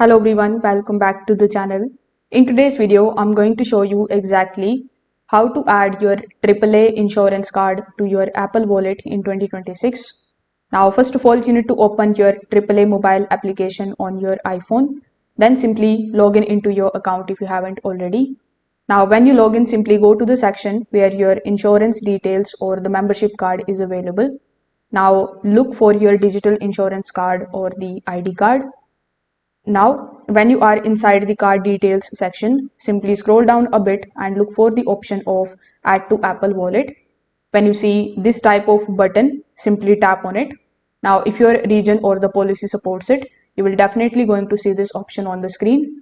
Hello everyone, welcome back to the channel. In today's video, I'm going to show you exactly how to add your AAA insurance card to your Apple Wallet in 2026. Now, first of all, you need to open your AAA mobile application on your iPhone. Then simply log in into your account if you haven't already. Now, when you log in, simply go to the section where your insurance details or the membership card is available. Now, look for your digital insurance card or the ID card. Now, when you are inside the card details section, simply scroll down a bit and look for the option of Add to Apple Wallet. When you see this type of button, simply tap on it. Now, if your region or the policy supports it, you will definitely going to see this option on the screen.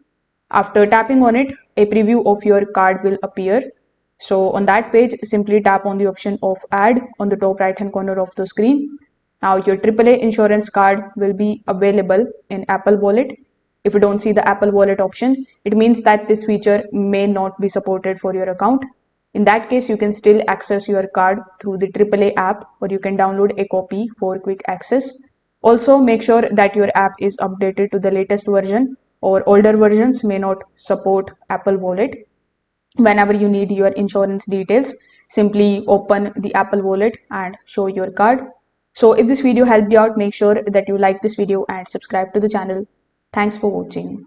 After tapping on it, a preview of your card will appear. So on that page, simply tap on the option of Add on the top right hand corner of the screen. Now your AAA insurance card will be available in Apple Wallet. If you don't see the Apple Wallet option, it means that this feature may not be supported for your account. In that case, you can still access your card through the AAA app, or you can download a copy for quick access. Also, make sure that your app is updated to the latest version, or older versions may not support Apple Wallet. Whenever you need your insurance details, simply open the Apple Wallet and show your card. So if this video helped you out, make sure that you like this video and subscribe to the channel. Thanks for watching.